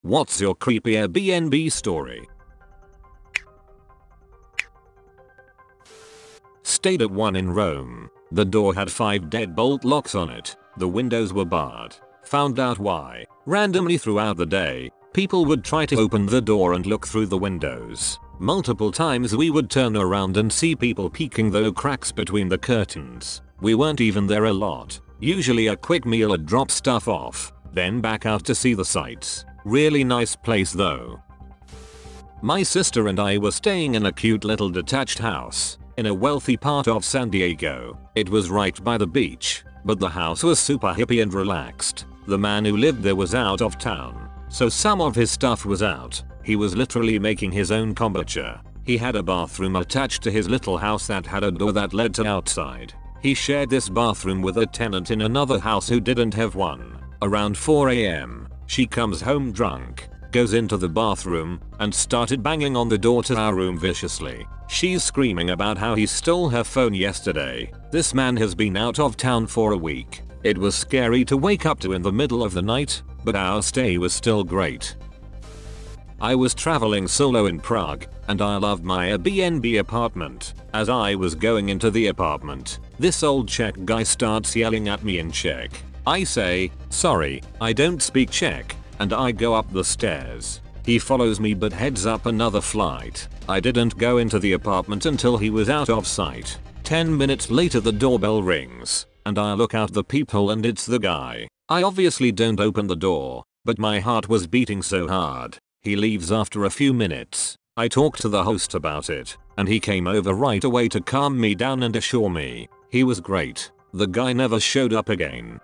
What's your creepy Airbnb story? Stayed at one in Rome. The door had 5 deadbolt locks on it. The windows were barred. Found out why. Randomly throughout the day, people would try to open the door and look through the windows. Multiple times we would turn around and see people peeking through cracks between the curtains. We weren't even there a lot. Usually a quick meal and drop stuff off, then back out to see the sights. Really nice place though. My sister and I were staying in a cute little detached house in a wealthy part of San Diego. It was right by the beach, but the house was super hippie and relaxed. The man who lived there was out of town, so some of his stuff was out. He was literally making his own kombucha. He had a bathroom attached to his little house that had a door that led to outside. He shared this bathroom with a tenant in another house who didn't have one. Around 4 AM, she comes home drunk, goes into the bathroom, and started banging on the door to our room viciously. She's screaming about how he stole her phone yesterday. This man has been out of town for a week. It was scary to wake up to in the middle of the night, but our stay was still great. I was traveling solo in Prague, and I loved my Airbnb apartment. As I was going into the apartment, this old Czech guy starts yelling at me in Czech. I say, "Sorry, I don't speak Czech," and I go up the stairs. He follows me but heads up another flight. I didn't go into the apartment until he was out of sight. 10 minutes later the doorbell rings, and I look out the peephole and it's the guy. I obviously don't open the door, but my heart was beating so hard. He leaves after a few minutes. I talked to the host about it, and he came over right away to calm me down and assure me. He was great. The guy never showed up again.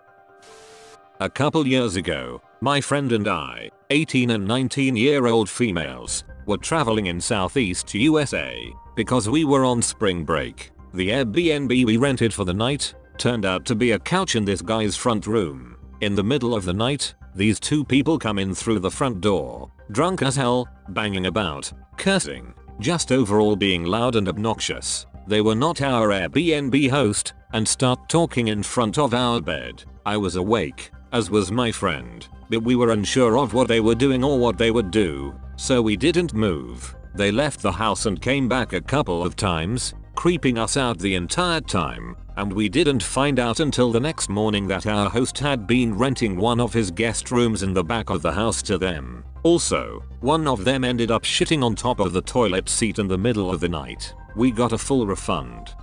A couple years ago, my friend and I, 18 and 19-year-old females, were traveling in Southeast USA because we were on spring break. The Airbnb we rented for the night turned out to be a couch in this guy's front room. In the middle of the night, these two people come in through the front door, drunk as hell, banging about, cursing, just overall being loud and obnoxious. They were not our Airbnb host and start talking in front of our bed. I was awake, as was my friend, but we were unsure of what they were doing or what they would do, so we didn't move. They left the house and came back a couple of times, creeping us out the entire time, and we didn't find out until the next morning that our host had been renting one of his guest rooms in the back of the house to them. Also, one of them ended up shitting on top of the toilet seat in the middle of the night. We got a full refund.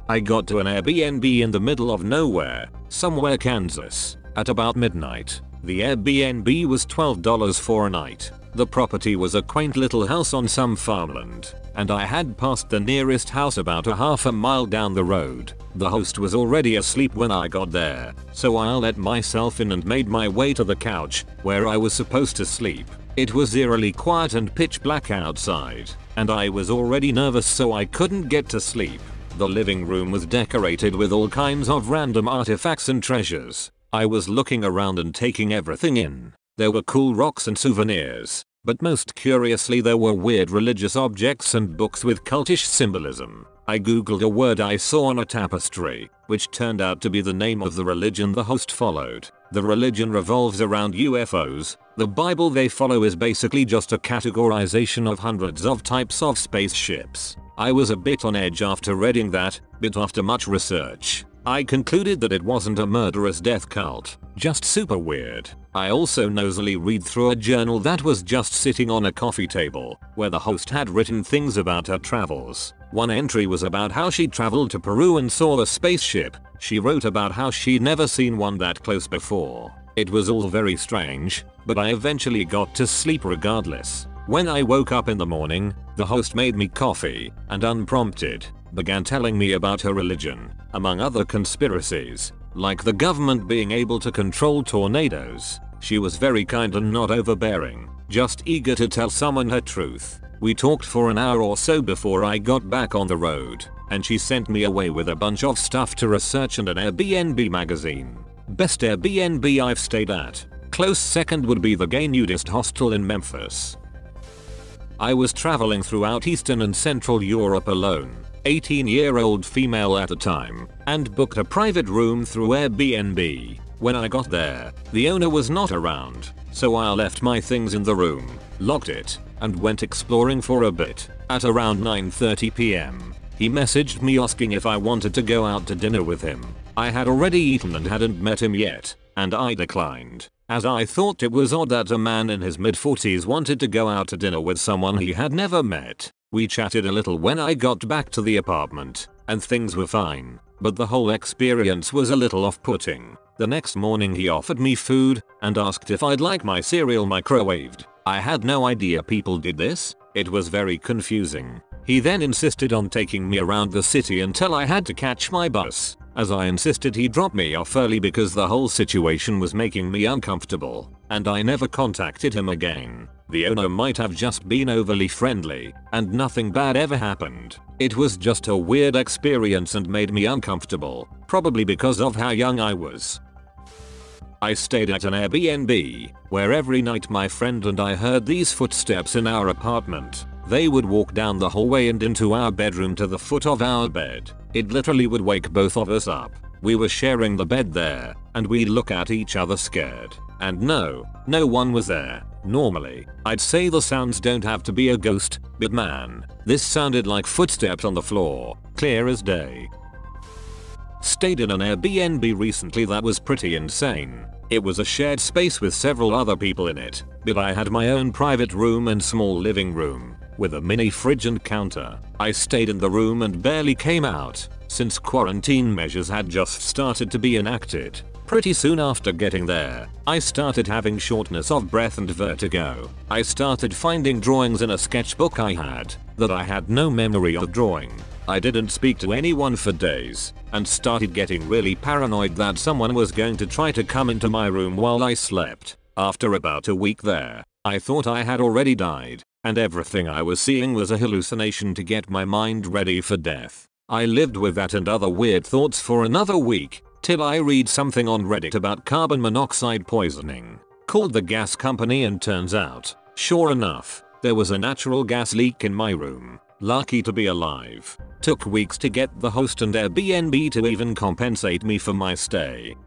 I got to an Airbnb in the middle of nowhere, somewhere Kansas, at about midnight. The Airbnb was $12 for a night. The property was a quaint little house on some farmland, and I had passed the nearest house about a half a mile down the road. The host was already asleep when I got there, so I let myself in and made my way to the couch, where I was supposed to sleep. It was eerily quiet and pitch black outside, and I was already nervous so I couldn't get to sleep. The living room was decorated with all kinds of random artifacts and treasures. I was looking around and taking everything in. There were cool rocks and souvenirs, but most curiously there were weird religious objects and books with cultish symbolism. I googled a word I saw on a tapestry, which turned out to be the name of the religion the host followed. The religion revolves around UFOs. The Bible they follow is basically just a categorization of hundreds of types of spaceships. I was a bit on edge after reading that, but after much research, I concluded that it wasn't a murderous death cult, just super weird. I also nosily read through a journal that was just sitting on a coffee table, where the host had written things about her travels. One entry was about how she traveled to Peru and saw a spaceship. She wrote about how she'd never seen one that close before. It was all very strange, but I eventually got to sleep regardless. When I woke up in the morning, the host made me coffee and unprompted began telling me about her religion, among other conspiracies, like the government being able to control tornadoes. She was very kind and not overbearing, just eager to tell someone her truth. We talked for an hour or so before I got back on the road, and she sent me away with a bunch of stuff to research and an Airbnb magazine. Best Airbnb I've stayed at. Close second would be the gay nudist hostel in Memphis. I was traveling throughout Eastern and Central Europe alone, 18-year-old female at the time, and booked a private room through Airbnb. When I got there, the owner was not around. so I left my things in the room, locked it, and went exploring for a bit. At around 9:30 p.m, he messaged me asking if I wanted to go out to dinner with him. I had already eaten and hadn't met him yet, and I declined, as I thought it was odd that a man in his mid-40s wanted to go out to dinner with someone he had never met. We chatted a little when I got back to the apartment, and things were fine, but the whole experience was a little off-putting. The next morning he offered me food and asked if I'd like my cereal microwaved. I had no idea people did this. It was very confusing. He then insisted on taking me around the city until I had to catch my bus. As I insisted, he dropped me off early because the whole situation was making me uncomfortable, and I never contacted him again. The owner might have just been overly friendly, and nothing bad ever happened. It was just a weird experience and made me uncomfortable, probably because of how young I was. I stayed at an Airbnb, where every night my friend and I heard these footsteps in our apartment. They would walk down the hallway and into our bedroom to the foot of our bed. It literally would wake both of us up. We were sharing the bed there, and we'd look at each other scared. And no one was there. Normally, I'd say the sounds don't have to be a ghost, but man, this sounded like footsteps on the floor, clear as day. Stayed in an Airbnb recently that was pretty insane. It was a shared space with several other people in it, but I had my own private room and small living room, with a mini fridge and counter. I stayed in the room and barely came out, since quarantine measures had just started to be enacted. Pretty soon after getting there, I started having shortness of breath and vertigo. I started finding drawings in a sketchbook I had, that I had no memory of drawing. I didn't speak to anyone for days, and started getting really paranoid that someone was going to try to come into my room while I slept. After about a week there, I thought I had already died, and everything I was seeing was a hallucination to get my mind ready for death. I lived with that and other weird thoughts for another week, till I read something on Reddit about carbon monoxide poisoning. Called the gas company, and turns out, sure enough, there was a natural gas leak in my room. Lucky to be alive. Took weeks to get the host and Airbnb to even compensate me for my stay.